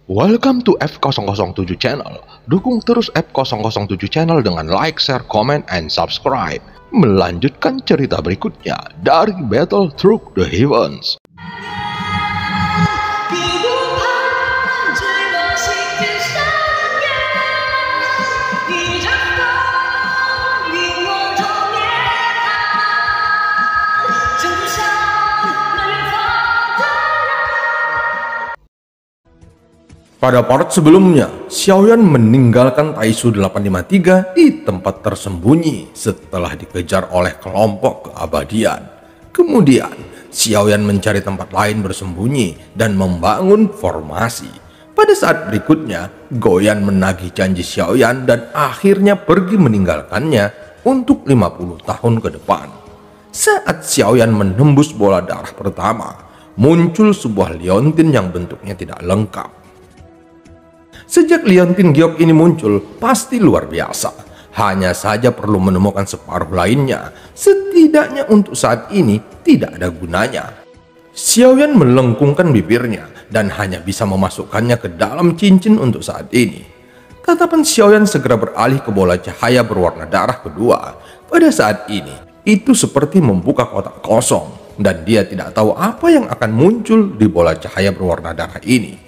Welcome to F007 Channel. Dukung terus F007 Channel dengan like, share, comment, and subscribe. Melanjutkan cerita berikutnya dari Battle Through the Heavens. Pada part sebelumnya, Xiaoyan meninggalkan Taisu 853 di tempat tersembunyi setelah dikejar oleh kelompok keabadian. Kemudian, Xiaoyan mencari tempat lain bersembunyi dan membangun formasi. Pada saat berikutnya, Goyan menagih janji Xiaoyan dan akhirnya pergi meninggalkannya untuk 50 tahun ke depan. Saat Xiaoyan menembus bola darah pertama, muncul sebuah liontin yang bentuknya tidak lengkap. Sejak liontin giok ini muncul, pasti luar biasa. Hanya saja perlu menemukan separuh lainnya. Setidaknya untuk saat ini tidak ada gunanya. Xiaoyan melengkungkan bibirnya dan hanya bisa memasukkannya ke dalam cincin untuk saat ini. Tatapan Xiaoyan segera beralih ke bola cahaya berwarna darah kedua. Pada saat ini, itu seperti membuka kotak kosong dan dia tidak tahu apa yang akan muncul di bola cahaya berwarna darah ini.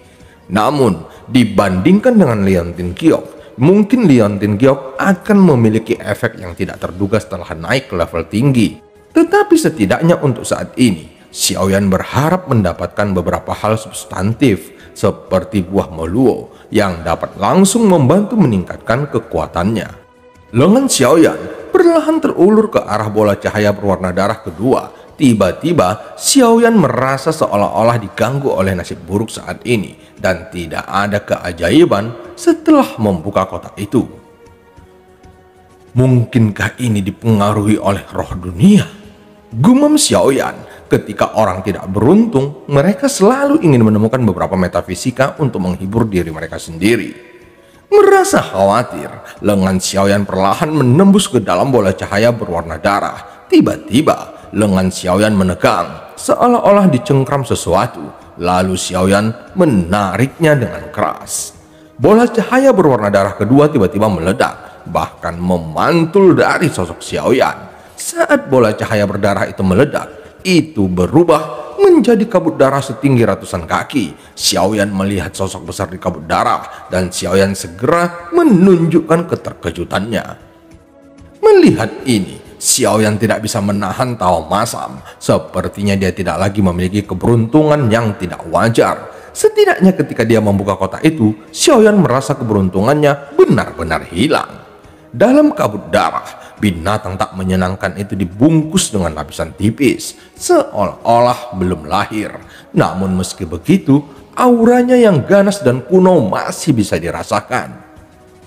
Namun, dibandingkan dengan liontin giok, mungkin liontin giok akan memiliki efek yang tidak terduga setelah naik ke level tinggi. Tetapi setidaknya untuk saat ini, Xiaoyan berharap mendapatkan beberapa hal substantif seperti buah meluo yang dapat langsung membantu meningkatkan kekuatannya. Lengan Xiaoyan perlahan terulur ke arah bola cahaya berwarna darah kedua. Tiba-tiba, Xiaoyan merasa seolah-olah diganggu oleh nasib buruk saat ini dan tidak ada keajaiban setelah membuka kotak itu. Mungkinkah ini dipengaruhi oleh roh dunia? Gumam Xiaoyan, ketika orang tidak beruntung, mereka selalu ingin menemukan beberapa metafisika untuk menghibur diri mereka sendiri. Merasa khawatir, lengan Xiaoyan perlahan menembus ke dalam bola cahaya berwarna darah. Tiba-tiba, lengan Xiaoyan menegang, seolah-olah dicengkram sesuatu. Lalu Xiaoyan menariknya dengan keras. Bola cahaya berwarna darah kedua tiba-tiba meledak, bahkan memantul dari sosok Xiaoyan. Saat bola cahaya berdarah itu meledak, itu berubah menjadi kabut darah setinggi ratusan kaki. Xiaoyan melihat sosok besar di kabut darah, dan Xiaoyan segera menunjukkan keterkejutannya. Melihat ini, Xiaoyan tidak bisa menahan tawa masam. Sepertinya dia tidak lagi memiliki keberuntungan yang tidak wajar. Setidaknya ketika dia membuka kotak itu, Xiaoyan merasa keberuntungannya benar-benar hilang. Dalam kabut darah, binatang tak menyenangkan itu dibungkus dengan lapisan tipis, seolah-olah belum lahir. Namun meski begitu, auranya yang ganas dan kuno masih bisa dirasakan.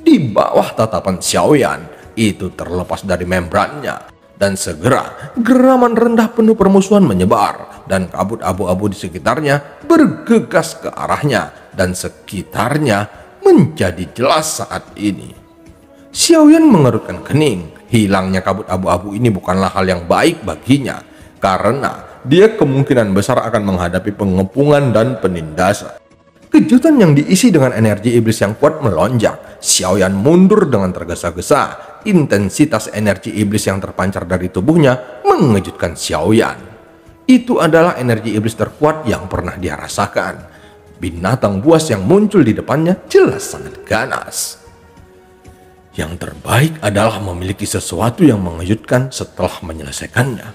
Di bawah tatapan Xiaoyan, itu terlepas dari membrannya, dan segera geraman rendah penuh permusuhan menyebar, dan kabut abu-abu di sekitarnya bergegas ke arahnya, dan sekitarnya menjadi jelas saat ini. Xiaoyan mengerutkan kening. Hilangnya kabut abu-abu ini bukanlah hal yang baik baginya, karena dia kemungkinan besar akan menghadapi pengepungan dan penindasan. Kejutan yang diisi dengan energi iblis yang kuat melonjak. Xiaoyan mundur dengan tergesa-gesa. Intensitas energi iblis yang terpancar dari tubuhnya mengejutkan Xiaoyan. Itu adalah energi iblis terkuat yang pernah dia rasakan. Binatang buas yang muncul di depannya jelas sangat ganas. Yang terbaik adalah memiliki sesuatu yang mengejutkan setelah menyelesaikannya.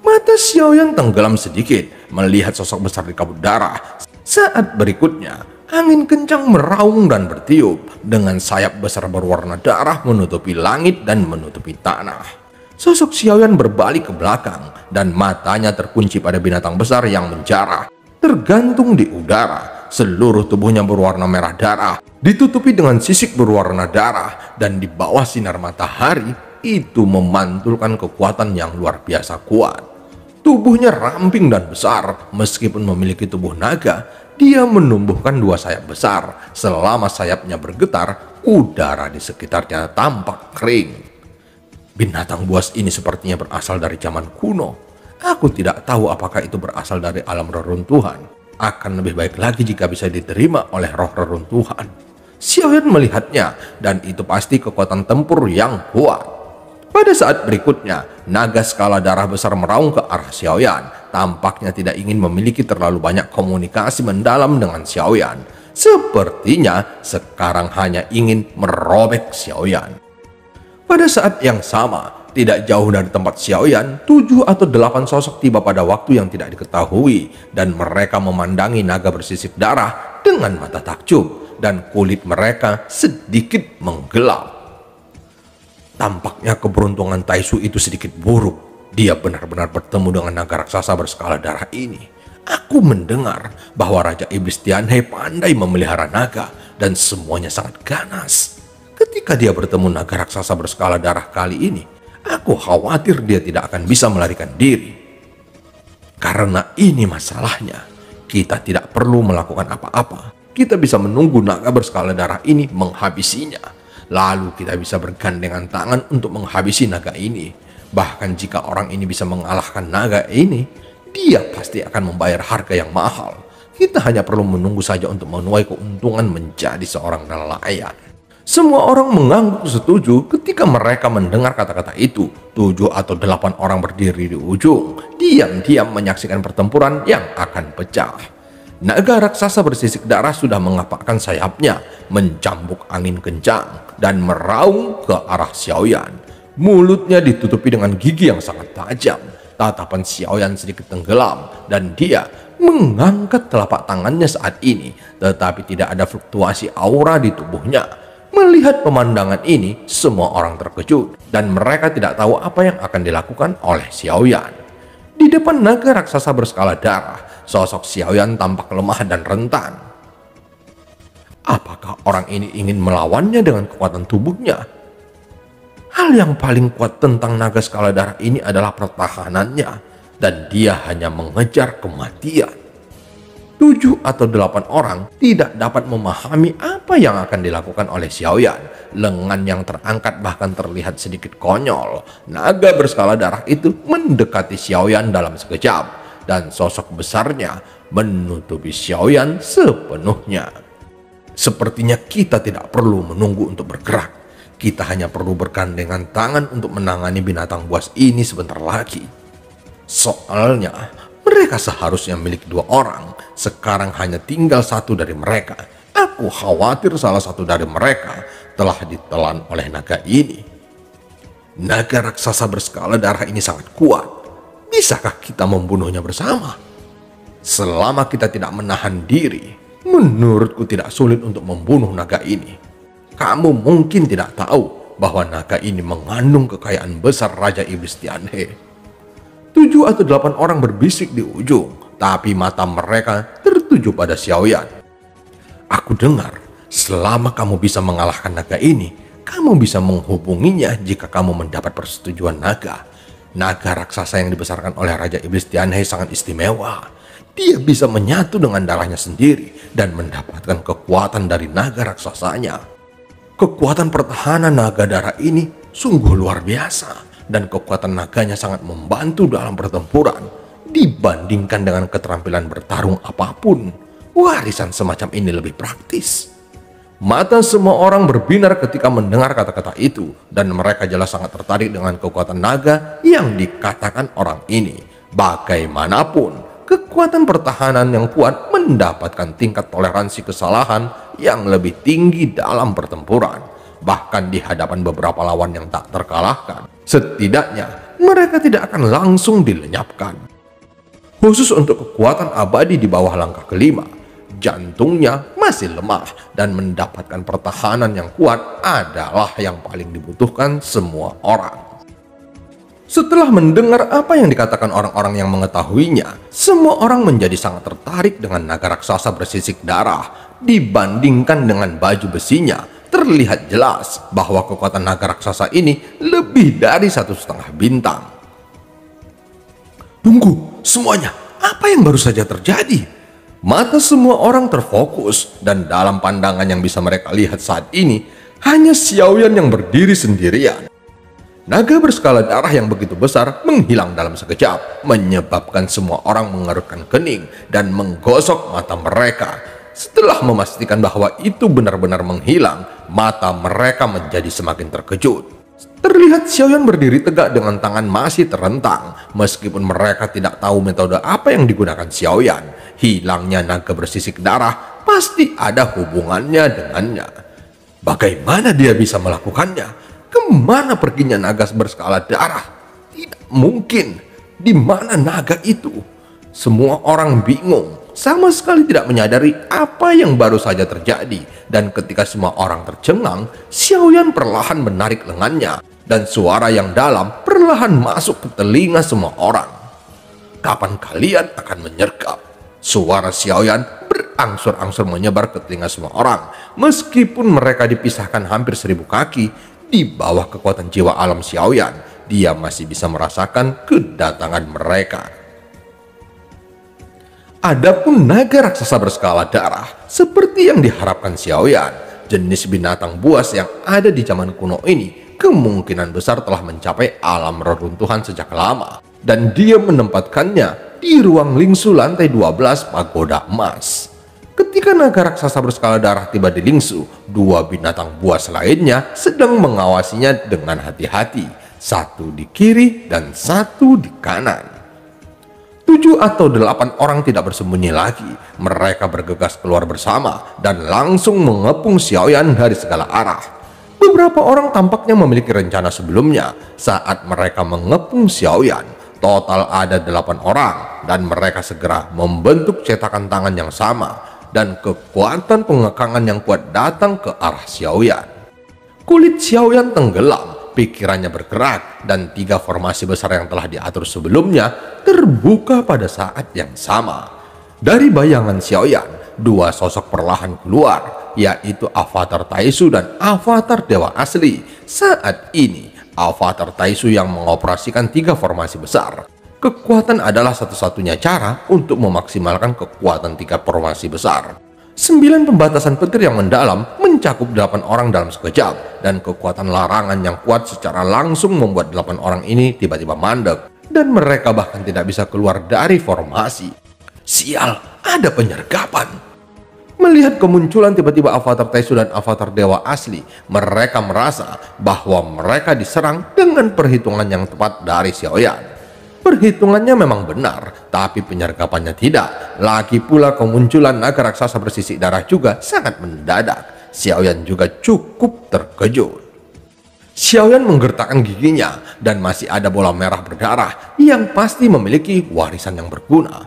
Mata Xiaoyan tenggelam sedikit melihat sosok besar di kabut darah. Saat berikutnya, angin kencang meraung dan bertiup, dengan sayap besar berwarna darah menutupi langit dan menutupi tanah. Sosok Xiaoyan berbalik ke belakang, dan matanya terkunci pada binatang besar yang menjarah, tergantung di udara. Seluruh tubuhnya berwarna merah darah, ditutupi dengan sisik berwarna darah, dan di bawah sinar matahari, itu memantulkan kekuatan yang luar biasa kuat. Tubuhnya ramping dan besar. Meskipun memiliki tubuh naga, dia menumbuhkan dua sayap besar. Selama sayapnya bergetar, udara di sekitarnya tampak kering. Binatang buas ini sepertinya berasal dari zaman kuno. Aku tidak tahu apakah itu berasal dari alam reruntuhan. Akan lebih baik lagi jika bisa diterima oleh roh reruntuhan. Xiaoyan melihatnya, dan itu pasti kekuatan tempur yang kuat. Pada saat berikutnya, naga skala darah besar meraung ke arah Xiaoyan. Tampaknya tidak ingin memiliki terlalu banyak komunikasi mendalam dengan Xiaoyan. Sepertinya sekarang hanya ingin merobek Xiaoyan. Pada saat yang sama, tidak jauh dari tempat Xiaoyan, 7 atau 8 sosok tiba pada waktu yang tidak diketahui, dan mereka memandangi naga bersisik darah dengan mata takjub, dan kulit mereka sedikit menggelap. Tampaknya keberuntungan Taisu itu sedikit buruk. Dia benar-benar bertemu dengan naga raksasa berskala darah ini. Aku mendengar bahwa Raja Iblis Tianhe pandai memelihara naga, dan semuanya sangat ganas. Ketika dia bertemu naga raksasa berskala darah kali ini, aku khawatir dia tidak akan bisa melarikan diri. Karena ini masalahnya, kita tidak perlu melakukan apa-apa. Kita bisa menunggu naga berskala darah ini menghabisinya. Lalu kita bisa bergandengan tangan untuk menghabisi naga ini. Bahkan jika orang ini bisa mengalahkan naga ini, dia pasti akan membayar harga yang mahal. Kita hanya perlu menunggu saja untuk menuai keuntungan menjadi seorang nelayan. Semua orang mengangguk setuju ketika mereka mendengar kata-kata itu. 7 atau 8 orang berdiri di ujung, diam-diam menyaksikan pertempuran yang akan pecah. Naga raksasa bersisik darah sudah mengapakkan sayapnya, mencambuk angin kencang, dan meraung ke arah Xiaoyan. Mulutnya ditutupi dengan gigi yang sangat tajam. Tatapan Xiaoyan sedikit tenggelam, dan dia mengangkat telapak tangannya saat ini, tetapi tidak ada fluktuasi aura di tubuhnya. Melihat pemandangan ini, semua orang terkejut, dan mereka tidak tahu apa yang akan dilakukan oleh Xiaoyan. Di depan naga raksasa berskala darah, sosok Xiaoyan tampak lemah dan rentan. Apakah orang ini ingin melawannya dengan kekuatan tubuhnya? Hal yang paling kuat tentang naga skala darah ini adalah pertahanannya, dan dia hanya mengejar kematian. 7 atau 8 orang tidak dapat memahami apa yang akan dilakukan oleh Xiaoyan. Lengan yang terangkat bahkan terlihat sedikit konyol. Naga berskala darah itu mendekati Xiaoyan dalam sekejap, dan sosok besarnya menutupi Xiaoyan sepenuhnya. Sepertinya kita tidak perlu menunggu untuk bergerak. Kita hanya perlu bergandengan tangan untuk menangani binatang buas ini sebentar lagi. Soalnya, mereka seharusnya milik 2 orang. Sekarang hanya tinggal 1 dari mereka. Aku khawatir salah satu dari mereka telah ditelan oleh naga ini. Naga raksasa berskala darah ini sangat kuat. Bisakah kita membunuhnya bersama? Selama kita tidak menahan diri, menurutku tidak sulit untuk membunuh naga ini. Kamu mungkin tidak tahu bahwa naga ini mengandung kekayaan besar Raja Iblis Tianhe. 7 atau 8 orang berbisik di ujung, tapi mata mereka tertuju pada Xiaoyan. Aku dengar, selama kamu bisa mengalahkan naga ini, kamu bisa menghubunginya jika kamu mendapat persetujuan naga. Naga raksasa yang dibesarkan oleh Raja Iblis Tianhe sangat istimewa. Dia bisa menyatu dengan darahnya sendiri dan mendapatkan kekuatan dari naga raksasanya. Kekuatan pertahanan naga darah ini sungguh luar biasa, dan kekuatan naganya sangat membantu dalam pertempuran. Dibandingkan dengan keterampilan bertarung apapun, warisan semacam ini lebih praktis. Mata semua orang berbinar ketika mendengar kata-kata itu, dan mereka jelas sangat tertarik dengan kekuatan naga yang dikatakan orang ini. Bagaimanapun, kekuatan pertahanan yang kuat mendapatkan tingkat toleransi kesalahan yang lebih tinggi dalam pertempuran, bahkan di hadapan beberapa lawan yang tak terkalahkan. Setidaknya mereka tidak akan langsung dilenyapkan. Khusus untuk kekuatan abadi di bawah langkah kelima, jantungnya masih lemah, dan mendapatkan pertahanan yang kuat adalah yang paling dibutuhkan semua orang. Setelah mendengar apa yang dikatakan orang-orang yang mengetahuinya, semua orang menjadi sangat tertarik dengan naga raksasa bersisik darah. Dibandingkan dengan baju besinya, terlihat jelas bahwa kekuatan naga raksasa ini lebih dari 1,5 bintang. Tunggu, semuanya, apa yang baru saja terjadi? Mata semua orang terfokus, dan dalam pandangan yang bisa mereka lihat saat ini, hanya Xiaoyan yang berdiri sendirian. Naga berskala darah yang begitu besar menghilang dalam sekejap, menyebabkan semua orang mengerutkan kening dan menggosok mata mereka. Setelah memastikan bahwa itu benar-benar menghilang, mata mereka menjadi semakin terkejut. Terlihat Xiaoyan berdiri tegak dengan tangan masih terentang. Meskipun mereka tidak tahu metode apa yang digunakan Xiaoyan, hilangnya naga bersisik darah pasti ada hubungannya dengannya. Bagaimana dia bisa melakukannya? Kemana perginya naga berskala darah? Tidak mungkin. Di mana naga itu? Semua orang bingung, sama sekali tidak menyadari apa yang baru saja terjadi. Dan ketika semua orang tercengang, Xiaoyan perlahan menarik lengannya, dan suara yang dalam perlahan masuk ke telinga semua orang. Kapan kalian akan menyergap? Suara Xiaoyan berangsur-angsur menyebar ke telinga semua orang. Meskipun mereka dipisahkan hampir 1000 kaki, di bawah kekuatan jiwa alam Xiaoyan, dia masih bisa merasakan kedatangan mereka. Adapun naga raksasa berskala darah, seperti yang diharapkan Xiaoyan, jenis binatang buas yang ada di zaman kuno ini kemungkinan besar telah mencapai alam reruntuhan sejak lama, dan dia menempatkannya di ruang lingsu lantai 12 pagoda emas. Ketika naga raksasa berskala darah tiba di lingsu, dua binatang buas lainnya sedang mengawasinya dengan hati-hati, satu di kiri dan satu di kanan. 7 atau 8 orang tidak bersembunyi lagi. Mereka bergegas keluar bersama dan langsung mengepung Xiaoyan dari segala arah. Beberapa orang tampaknya memiliki rencana sebelumnya. Saat mereka mengepung Xiaoyan, total ada 8 orang, dan mereka segera membentuk cetakan tangan yang sama, dan kekuatan pengekangan yang kuat datang ke arah Xiaoyan. Kulit Xiaoyan tenggelam, pikirannya bergerak, dan 3 formasi besar yang telah diatur sebelumnya terbuka pada saat yang sama. Dari bayangan Xiaoyan, 2 sosok perlahan keluar, yaitu Avatar Taisu dan Avatar Dewa Asli. Saat ini, Avatar Taisu yang mengoperasikan 3 formasi besar. Kekuatan adalah satu-satunya cara untuk memaksimalkan kekuatan 3 formasi besar. 9 pembatasan petir yang mendalam mencakup 8 orang dalam sekejap, dan kekuatan larangan yang kuat secara langsung membuat 8 orang ini tiba-tiba mandek, dan mereka bahkan tidak bisa keluar dari formasi. Sial, ada penyergapan. Melihat kemunculan tiba-tiba Avatar Taisu dan Avatar Dewa Asli, mereka merasa bahwa mereka diserang dengan perhitungan yang tepat dari Xiaoyan. Perhitungannya memang benar, tapi penyergapannya tidak. Lagi pula kemunculan naga raksasa bersisik darah juga sangat mendadak. Xiaoyan juga cukup terkejut. Xiaoyan menggertakkan giginya, dan masih ada bola merah berdarah yang pasti memiliki warisan yang berguna.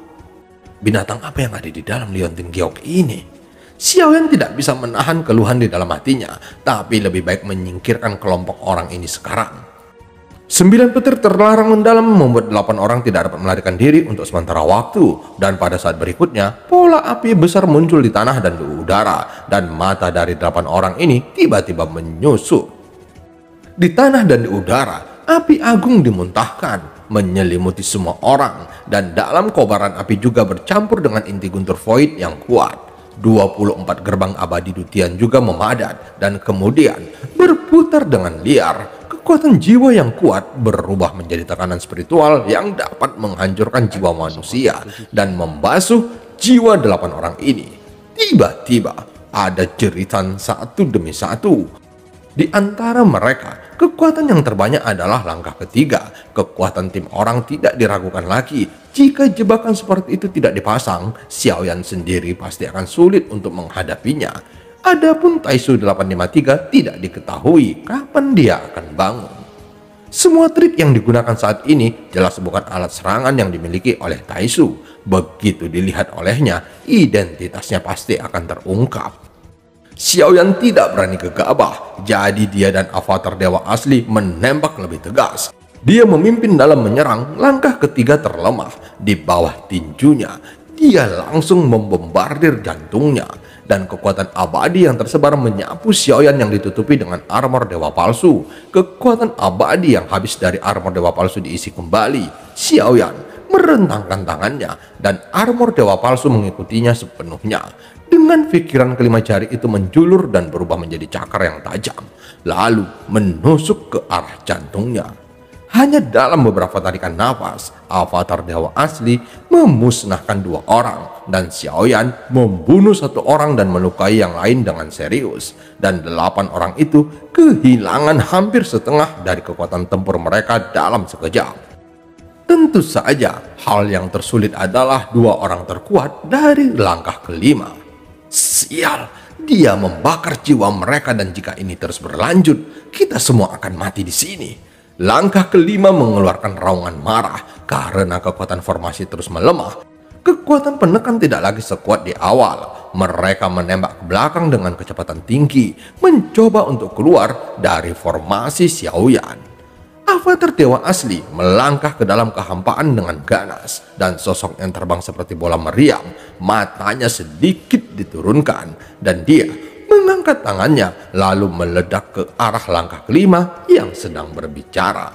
Binatang apa yang ada di dalam liontin giok ini? Xiaoyan tidak bisa menahan keluhan di dalam hatinya, tapi lebih baik menyingkirkan kelompok orang ini sekarang. 9 petir terlarang mendalam membuat 8 orang tidak dapat melarikan diri untuk sementara waktu, dan pada saat berikutnya pola api besar muncul di tanah dan di udara, dan mata dari 8 orang ini tiba-tiba menyusut. Di tanah dan di udara, api agung dimuntahkan, menyelimuti semua orang, dan dalam kobaran api juga bercampur dengan inti guntur void yang kuat. 24 gerbang abadi dutian juga memadat, dan kemudian berputar dengan liar. Kekuatan jiwa yang kuat berubah menjadi tekanan spiritual yang dapat menghancurkan jiwa manusia dan membasuh jiwa 8 orang ini. Tiba-tiba ada jeritan satu demi satu. Di antara mereka, kekuatan yang terbanyak adalah langkah ketiga. Kekuatan tim orang tidak diragukan lagi. Jika jebakan seperti itu tidak dipasang, Xiaoyan sendiri pasti akan sulit untuk menghadapinya. Adapun Taisu 853 tidak diketahui kapan dia akan bangun. Semua trik yang digunakan saat ini jelas bukan alat serangan yang dimiliki oleh Taisu. Begitu dilihat olehnya, identitasnya pasti akan terungkap. Xiaoyan tidak berani gegabah, jadi dia dan Avatar Dewa Asli menembak lebih tegas. Dia memimpin dalam menyerang, langkah ketiga terlemah. Di bawah tinjunya, dia langsung membombardir jantungnya. Dan kekuatan abadi yang tersebar menyapu Xiaoyan yang ditutupi dengan armor dewa palsu. Kekuatan abadi yang habis dari armor dewa palsu diisi kembali. Xiaoyan merentangkan tangannya, dan armor dewa palsu mengikutinya sepenuhnya. Dengan pikiran kelima jari itu menjulur dan berubah menjadi cakar yang tajam, lalu menusuk ke arah jantungnya. Hanya dalam beberapa tarikan nafas, avatar dewa asli memusnahkan 2 orang, dan Xiaoyan membunuh 1 orang dan melukai yang lain dengan serius. Dan 8 orang itu kehilangan hampir setengah dari kekuatan tempur mereka dalam sekejap. Tentu saja, hal yang tersulit adalah 2 orang terkuat dari langkah kelima. Sial, dia membakar jiwa mereka, dan jika ini terus berlanjut, kita semua akan mati di sini. Langkah kelima mengeluarkan raungan marah karena kekuatan formasi terus melemah. Kekuatan penekan tidak lagi sekuat di awal. Mereka menembak ke belakang dengan kecepatan tinggi, mencoba untuk keluar dari formasi Xiaoyan. Avatar dewa asli melangkah ke dalam kehampaan dengan ganas, dan sosok yang terbang seperti bola meriam, matanya sedikit diturunkan, dan dia mengangkat tangannya lalu meledak ke arah langkah kelima yang sedang berbicara.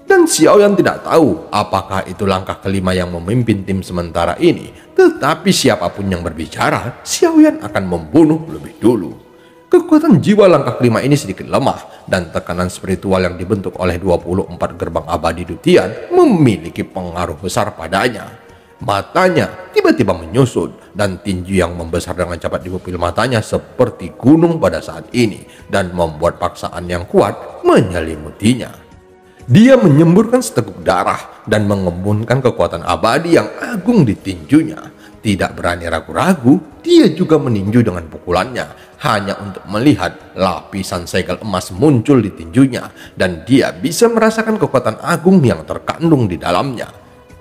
Dan Xiaoyan tidak tahu apakah itu langkah kelima yang memimpin tim sementara ini, tetapi siapapun yang berbicara, Xiaoyan akan membunuh lebih dulu. Kekuatan jiwa langkah kelima ini sedikit lemah, dan tekanan spiritual yang dibentuk oleh 24 gerbang abadi Dutian memiliki pengaruh besar padanya. Matanya tiba-tiba menyusut, dan tinju yang membesar dengan cepat di pupil matanya seperti gunung pada saat ini, dan membuat paksaan yang kuat menyelimutinya. Dia menyemburkan seteguk darah dan mengembunkan kekuatan abadi yang agung di tinjunya. Tidak berani ragu-ragu, dia juga meninju dengan pukulannya, hanya untuk melihat lapisan segel emas muncul di tinjunya, dan dia bisa merasakan kekuatan agung yang terkandung di dalamnya.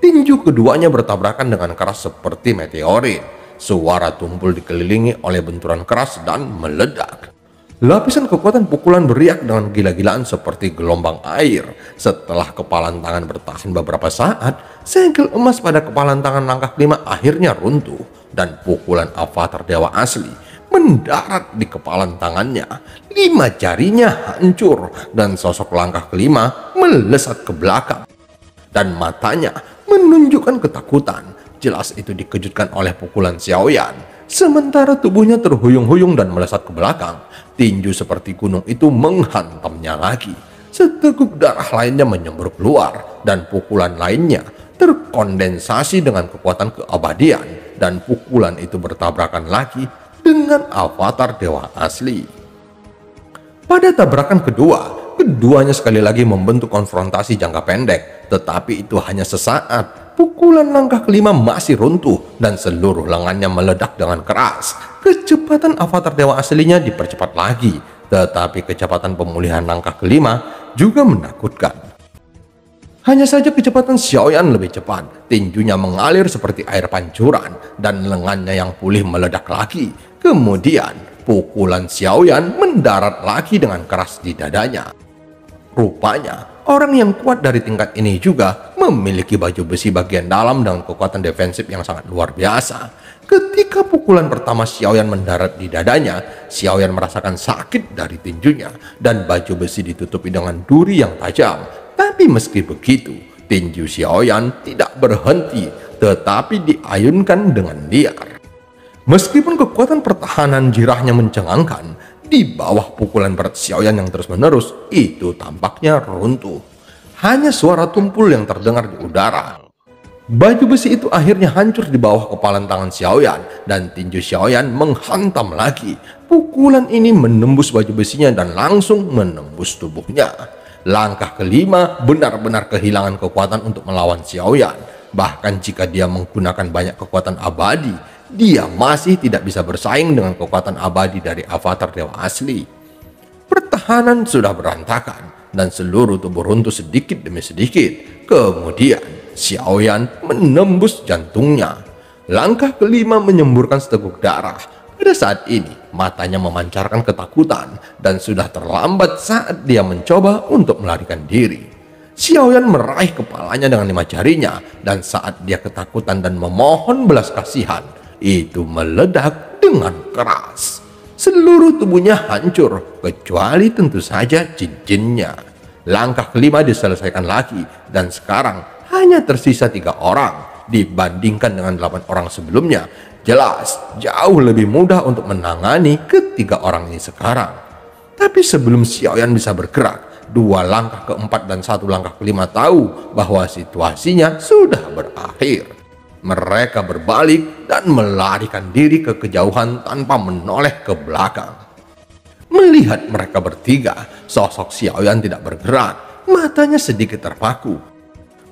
Tinju keduanya bertabrakan dengan keras seperti meteorit. Suara tumpul dikelilingi oleh benturan keras dan meledak. Lapisan kekuatan pukulan beriak dengan gila-gilaan seperti gelombang air. Setelah kepalan tangan bertahan beberapa saat, segel emas pada kepalan tangan langkah kelima akhirnya runtuh, dan pukulan avatar dewa asli mendarat di kepalan tangannya. 5 jarinya hancur, dan sosok langkah kelima melesat ke belakang, dan matanya menunjukkan ketakutan. Jelas itu dikejutkan oleh pukulan Xiaoyan. Sementara tubuhnya terhuyung-huyung dan melesat ke belakang, tinju seperti gunung itu menghantamnya lagi. Seteguk darah lainnya menyembur keluar, dan pukulan lainnya terkondensasi dengan kekuatan keabadian, dan pukulan itu bertabrakan lagi dengan avatar dewa asli. Pada tabrakan kedua, keduanya sekali lagi membentuk konfrontasi jangka pendek, tetapi itu hanya sesaat. Pukulan langkah kelima masih runtuh, dan seluruh lengannya meledak dengan keras. Kecepatan avatar dewa aslinya dipercepat lagi, tetapi kecepatan pemulihan langkah kelima juga menakutkan. Hanya saja kecepatan Xiaoyan lebih cepat. Tinjunya mengalir seperti air pancuran, dan lengannya yang pulih meledak lagi. Kemudian pukulan Xiaoyan mendarat lagi dengan keras di dadanya. Rupanya orang yang kuat dari tingkat ini juga memiliki baju besi bagian dalam dengan kekuatan defensif yang sangat luar biasa. Ketika pukulan pertama Xiaoyan mendarat di dadanya, Xiaoyan merasakan sakit dari tinjunya, dan baju besi ditutupi dengan duri yang tajam. Tapi meski begitu, tinju Xiaoyan tidak berhenti, tetapi diayunkan dengan liar. Meskipun kekuatan pertahanan jirahnya mencengangkan, di bawah pukulan berat Xiaoyan yang terus-menerus, itu tampaknya runtuh. Hanya suara tumpul yang terdengar di udara. Baju besi itu akhirnya hancur di bawah kepalan tangan Xiaoyan, dan tinju Xiaoyan menghantam lagi. Pukulan ini menembus baju besinya dan langsung menembus tubuhnya. Langkah kelima benar-benar kehilangan kekuatan untuk melawan Xiaoyan. Bahkan jika dia menggunakan banyak kekuatan abadi, dia masih tidak bisa bersaing dengan kekuatan abadi dari avatar dewa asli. Pertahanan sudah berantakan, dan seluruh tubuh runtuh sedikit demi sedikit. Kemudian Xiaoyan menembus jantungnya. Langkah kelima menyemburkan seteguk darah. Pada saat ini matanya memancarkan ketakutan, dan sudah terlambat saat dia mencoba untuk melarikan diri. Xiaoyan meraih kepalanya dengan 5 jarinya, dan saat dia ketakutan dan memohon belas kasihan, itu meledak dengan keras. Seluruh tubuhnya hancur, kecuali tentu saja cincinnya. Langkah kelima diselesaikan lagi, dan sekarang hanya tersisa 3 orang. Dibandingkan dengan 8 orang sebelumnya, Jelas, jauh lebih mudah untuk menangani ketiga orang ini sekarang. Tapi sebelum Xiaoyan bisa bergerak, 2 langkah keempat dan 1 langkah kelima tahu bahwa situasinya sudah berakhir. Mereka berbalik dan melarikan diri ke kejauhan tanpa menoleh ke belakang. Melihat mereka bertiga, sosok Xiaoyan tidak bergerak, matanya sedikit terpaku.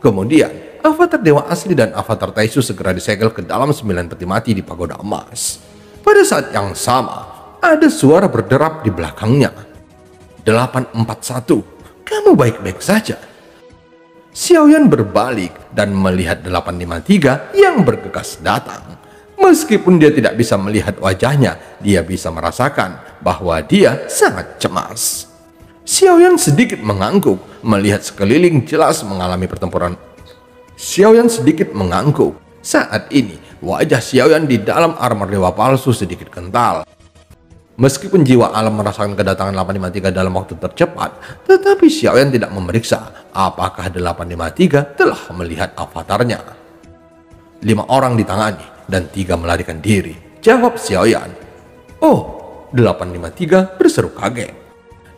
Kemudian, avatar dewa asli dan avatar Taisu segera disegel ke dalam 9 peti mati di pagoda emas. Pada saat yang sama, ada suara berderap di belakangnya. 841, kamu baik-baik saja. Xiaoyan berbalik dan melihat 853 yang bergegas datang. Meskipun dia tidak bisa melihat wajahnya, dia bisa merasakan bahwa dia sangat cemas. Xiaoyan sedikit mengangguk melihat sekeliling jelas mengalami pertempuran. Xiaoyan sedikit mengangguk. Saat ini, wajah Xiaoyan di dalam armor dewa palsu sedikit kental. Meskipun jiwa alam merasakan kedatangan 853 dalam waktu tercepat, tetapi Xiaoyan tidak memeriksa apakah 853 telah melihat avatarnya. 5 orang ditangani dan 3 melarikan diri, jawab Xiaoyan. Oh, 853 berseru kaget.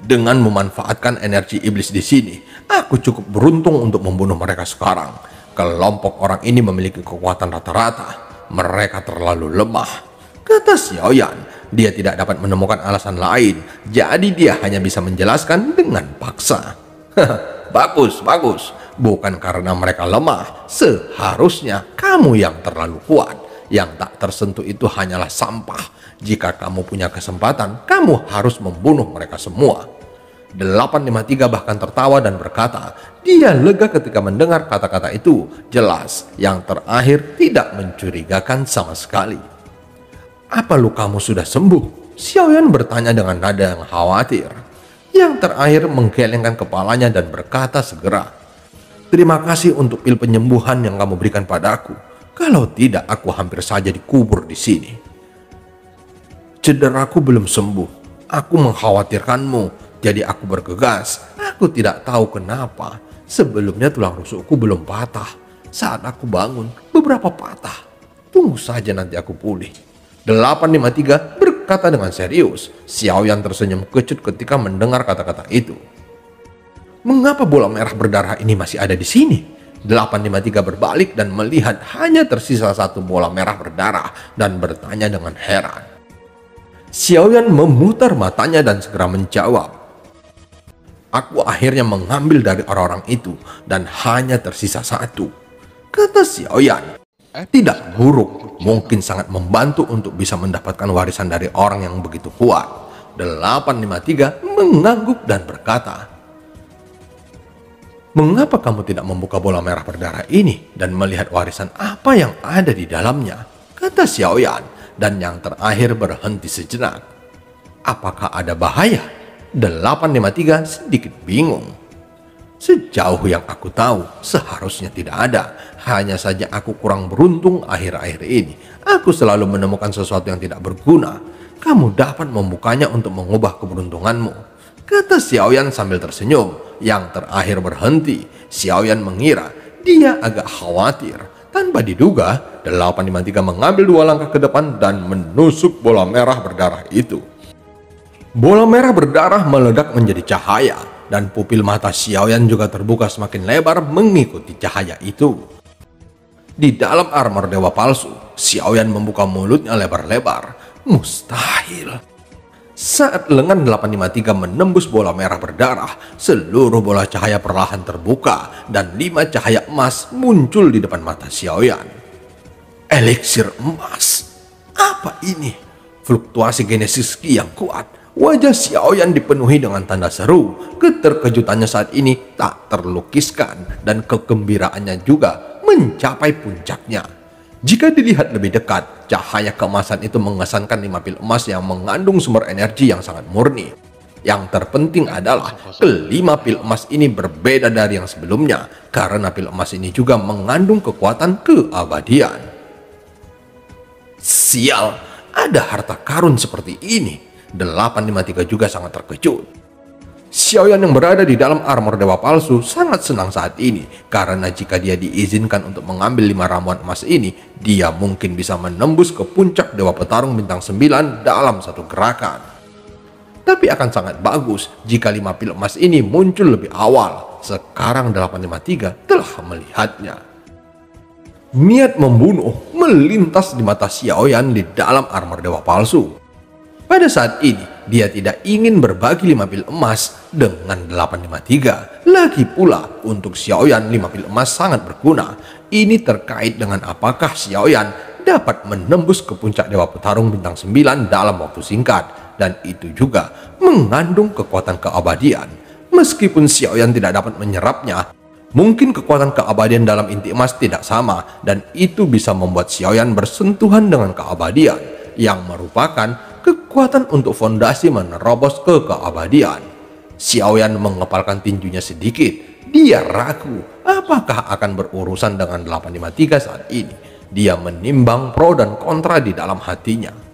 Dengan memanfaatkan energi iblis di sini, aku cukup beruntung untuk membunuh mereka sekarang. Kelompok orang ini memiliki kekuatan rata-rata. Mereka terlalu lemah. Kata Xiaoyan, dia tidak dapat menemukan alasan lain, jadi dia hanya bisa menjelaskan dengan paksa. Bagus, bagus. Bukan karena mereka lemah, seharusnya kamu yang terlalu kuat. Yang tak tersentuh itu hanyalah sampah. Jika kamu punya kesempatan, kamu harus membunuh mereka semua. 853 bahkan tertawa dan berkata, dia lega ketika mendengar kata-kata itu. Jelas, yang terakhir tidak mencurigakan sama sekali. Apa lukamu sudah sembuh? Xiaoyan bertanya dengan nada yang khawatir. Yang terakhir menggelengkan kepalanya dan berkata segera, terima kasih untuk pil penyembuhan yang kamu berikan padaku. Kalau tidak, aku hampir saja dikubur di sini. Cederaku belum sembuh. Aku mengkhawatirkanmu, jadi aku bergegas. Aku tidak tahu kenapa. Sebelumnya tulang rusukku belum patah. Saat aku bangun, beberapa patah. Tunggu saja nanti aku pulih. 853 berkata dengan serius. Xiaoyan tersenyum kecut ketika mendengar kata-kata itu. Mengapa bola merah berdarah ini masih ada di sini? 853 berbalik dan melihat hanya tersisa 1 bola merah berdarah dan bertanya dengan heran. Xiaoyan memutar matanya dan segera menjawab. Aku akhirnya mengambil dari orang-orang itu dan hanya tersisa 1. Kata Xiaoyan. Tidak buruk, mungkin sangat membantu untuk bisa mendapatkan warisan dari orang yang begitu kuat. 853 mengangguk dan berkata, mengapa kamu tidak membuka bola merah berdarah ini dan melihat warisan apa yang ada di dalamnya? Kata Xiaoyan, dan yang terakhir berhenti sejenak. Apakah ada bahaya? 853 sedikit bingung. Sejauh yang aku tahu, seharusnya tidak ada. Hanya saja aku kurang beruntung akhir-akhir ini. Aku selalu menemukan sesuatu yang tidak berguna. Kamu dapat membukanya untuk mengubah keberuntunganmu. Kata Xiaoyan sambil tersenyum. Yang terakhir berhenti. Xiaoyan mengira dia agak khawatir. Tanpa diduga, 853 mengambil 2 langkah ke depan dan menusuk bola merah berdarah itu. Bola merah berdarah meledak menjadi cahaya. Dan pupil mata Xiaoyan juga terbuka semakin lebar mengikuti cahaya itu. Di dalam armor dewa palsu, Xiaoyan membuka mulutnya lebar-lebar. Mustahil. Saat lengan 853 menembus bola merah berdarah, seluruh bola cahaya perlahan terbuka dan 5 cahaya emas muncul di depan mata Xiaoyan. Eliksir emas. Apa ini? Fluktuasi genesis Qi yang kuat. Wajah Xiaoyan dipenuhi dengan tanda seru. Keterkejutannya saat ini tak terlukiskan dan kegembiraannya juga mencapai puncaknya. Jika dilihat lebih dekat, cahaya keemasan itu mengesankan 5 pil emas yang mengandung sumber energi yang sangat murni. Yang terpenting adalah kelima pil emas ini berbeda dari yang sebelumnya karena pil emas ini juga mengandung kekuatan keabadian. Sial, ada harta karun seperti ini. 853 juga sangat terkejut. Xiaoyan yang berada di dalam armor dewa palsu sangat senang saat ini, karena jika dia diizinkan untuk mengambil 5 ramuan emas ini, dia mungkin bisa menembus ke puncak dewa petarung bintang 9 dalam satu gerakan. Tapi akan sangat bagus jika 5 pil emas ini muncul lebih awal. Sekarang 853 telah melihatnya. Niat membunuh melintas di mata Xiaoyan di dalam armor dewa palsu. Pada saat ini, dia tidak ingin berbagi 5 pil emas dengan 853. Lagi pula, untuk Xiaoyan 5 pil emas sangat berguna. Ini terkait dengan apakah Xiaoyan dapat menembus ke puncak dewa petarung bintang 9 dalam waktu singkat. Dan itu juga mengandung kekuatan keabadian. Meskipun Xiaoyan tidak dapat menyerapnya, mungkin kekuatan keabadian dalam inti emas tidak sama. Dan itu bisa membuat Xiaoyan bersentuhan dengan keabadian, yang merupakan kekuatan untuk fondasi menerobos ke keabadian. Xiaoyan mengepalkan tinjunya sedikit. Dia ragu apakah akan berurusan dengan 853 saat ini. Dia menimbang pro dan kontra di dalam hatinya.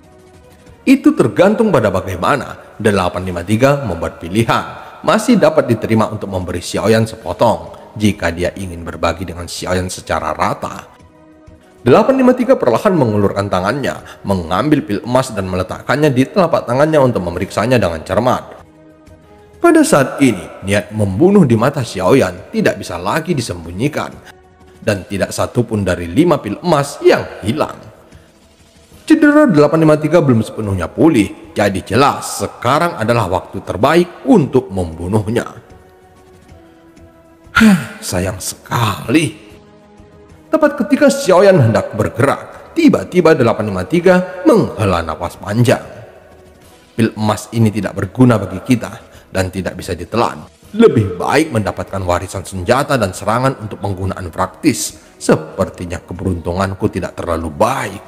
Itu tergantung pada bagaimana 853 membuat pilihan. Masih dapat diterima untuk memberi Xiaoyan sepotong jika dia ingin berbagi dengan Xiaoyan secara rata. 853 perlahan mengulurkan tangannya, mengambil pil emas dan meletakkannya di telapak tangannya untuk memeriksanya dengan cermat. Pada saat ini, niat membunuh di mata Xiaoyan tidak bisa lagi disembunyikan, dan tidak satupun dari 5 pil emas yang hilang. Cedera 853 belum sepenuhnya pulih, jadi jelas sekarang adalah waktu terbaik untuk membunuhnya. Sayang sekali. Tepat ketika Xiaoyan hendak bergerak, tiba-tiba 853 menghela napas panjang. Pil emas ini tidak berguna bagi kita dan tidak bisa ditelan. Lebih baik mendapatkan warisan senjata dan serangan untuk penggunaan praktis. Sepertinya keberuntunganku tidak terlalu baik.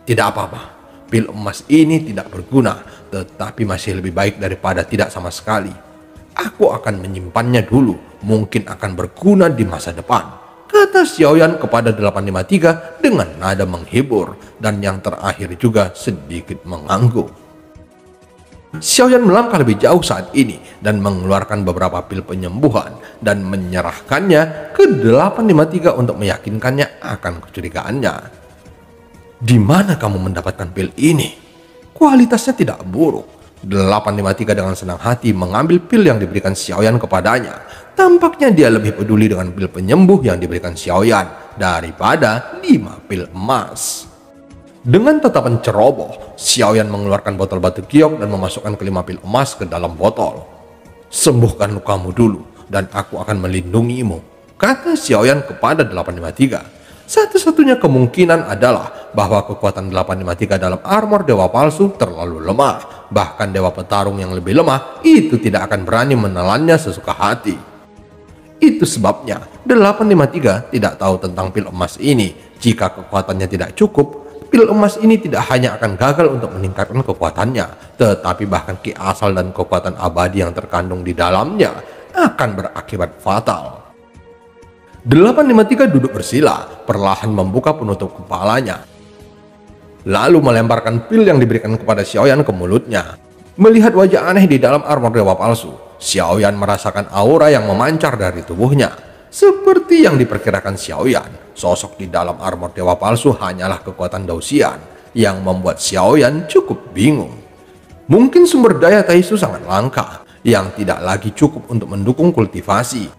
Tidak apa-apa, pil emas ini tidak berguna, tetapi masih lebih baik daripada tidak sama sekali. Aku akan menyimpannya dulu, mungkin akan berguna di masa depan, kata Xiaoyan kepada 853 dengan nada menghibur, dan yang terakhir juga sedikit mengangguk. Xiaoyan melangkah lebih jauh saat ini dan mengeluarkan beberapa pil penyembuhan dan menyerahkannya ke 853 untuk meyakinkannya akan kecurigaannya. Di mana kamu mendapatkan pil ini? Kualitasnya tidak buruk. 853 dengan senang hati mengambil pil yang diberikan Xiaoyan kepadanya. Tampaknya dia lebih peduli dengan pil penyembuh yang diberikan Xiaoyan daripada 5 pil emas. Dengan tatapan ceroboh, Xiaoyan mengeluarkan botol batu giok dan memasukkan ke-5 pil emas ke dalam botol. Sembuhkan lukamu dulu dan aku akan melindungimu, kata Xiaoyan kepada 853. Satu-satunya kemungkinan adalah bahwa kekuatan 853 dalam armor dewa palsu terlalu lemah. Bahkan dewa petarung yang lebih lemah itu tidak akan berani menelannya sesuka hati. Itu sebabnya 853 tidak tahu tentang pil emas ini. Jika kekuatannya tidak cukup, pil emas ini tidak hanya akan gagal untuk meningkatkan kekuatannya, tetapi bahkan ki asal dan kekuatan abadi yang terkandung di dalamnya akan berakibat fatal. 853 duduk bersila, perlahan membuka penutup kepalanya, lalu melemparkan pil yang diberikan kepada Xiaoyan ke mulutnya. Melihat wajah aneh di dalam armor dewa palsu, Xiaoyan merasakan aura yang memancar dari tubuhnya. Seperti yang diperkirakan Xiaoyan, sosok di dalam armor dewa palsu hanyalah kekuatan Daoxian, yang membuat Xiaoyan cukup bingung. Mungkin sumber daya Taisu sangat langka, yang tidak lagi cukup untuk mendukung kultivasi.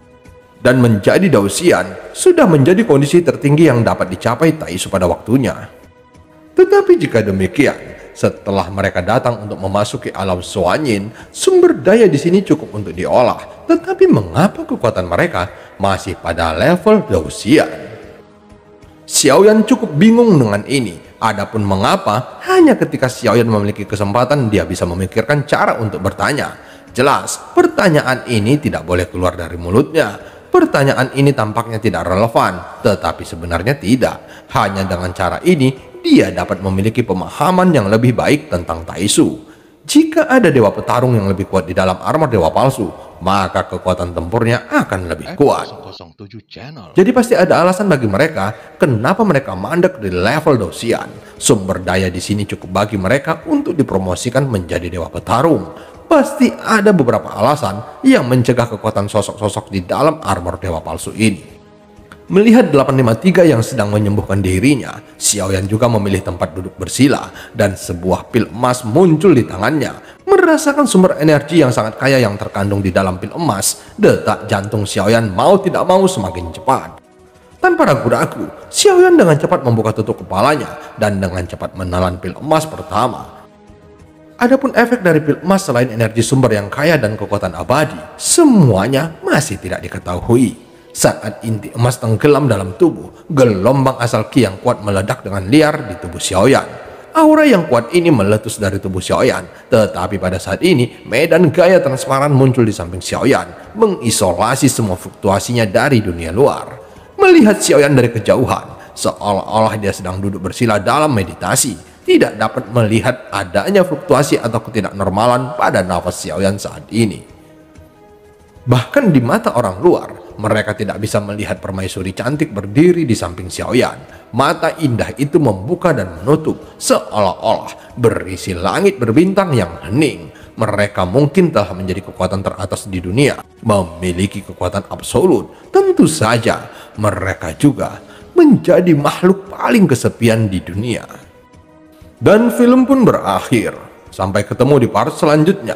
Dan menjadi Daoxian sudah menjadi kondisi tertinggi yang dapat dicapai Taisu pada waktunya. Tetapi jika demikian, setelah mereka datang untuk memasuki alam Suanyin, sumber daya di sini cukup untuk diolah. Tetapi mengapa kekuatan mereka masih pada level Daoxian? Xiaoyan cukup bingung dengan ini. Adapun mengapa, hanya ketika Xiaoyan memiliki kesempatan dia bisa memikirkan cara untuk bertanya. Jelas, pertanyaan ini tidak boleh keluar dari mulutnya. Pertanyaan ini tampaknya tidak relevan, tetapi sebenarnya tidak. Hanya dengan cara ini, dia dapat memiliki pemahaman yang lebih baik tentang Taisu. Jika ada dewa petarung yang lebih kuat di dalam armor dewa palsu, maka kekuatan tempurnya akan lebih kuat. Jadi pasti ada alasan bagi mereka kenapa mereka mandek di level Daoxian. Sumber daya di sini cukup bagi mereka untuk dipromosikan menjadi dewa petarung. pasti ada beberapa alasan yang mencegah kekuatan sosok-sosok di dalam armor dewa palsu ini. Melihat 853 yang sedang menyembuhkan dirinya, Xiaoyan juga memilih tempat duduk bersila dan sebuah pil emas muncul di tangannya. Merasakan sumber energi yang sangat kaya yang terkandung di dalam pil emas, detak jantung Xiaoyan mau tidak mau semakin cepat. Tanpa ragu-ragu, Xiaoyan dengan cepat membuka tutup kepalanya dan dengan cepat menelan pil emas pertama. Adapun efek dari pil emas selain energi sumber yang kaya dan kekuatan abadi, semuanya masih tidak diketahui. Saat inti emas tenggelam dalam tubuh, gelombang asal Qi yang kuat meledak dengan liar di tubuh Xiaoyan. Aura yang kuat ini meletus dari tubuh Xiaoyan, tetapi pada saat ini medan gaya transparan muncul di samping Xiaoyan, mengisolasi semua fluktuasinya dari dunia luar. Melihat Xiaoyan dari kejauhan, seolah-olah dia sedang duduk bersila dalam meditasi, tidak dapat melihat adanya fluktuasi atau ketidaknormalan pada nafas Xiaoyan saat ini. Bahkan di mata orang luar, mereka tidak bisa melihat permaisuri cantik berdiri di samping Xiaoyan. Mata indah itu membuka dan menutup, seolah-olah berisi langit berbintang yang hening. Mereka mungkin telah menjadi kekuatan teratas di dunia, memiliki kekuatan absolut. Tentu saja, mereka juga menjadi makhluk paling kesepian di dunia. Dan film pun berakhir. Sampai ketemu di part selanjutnya.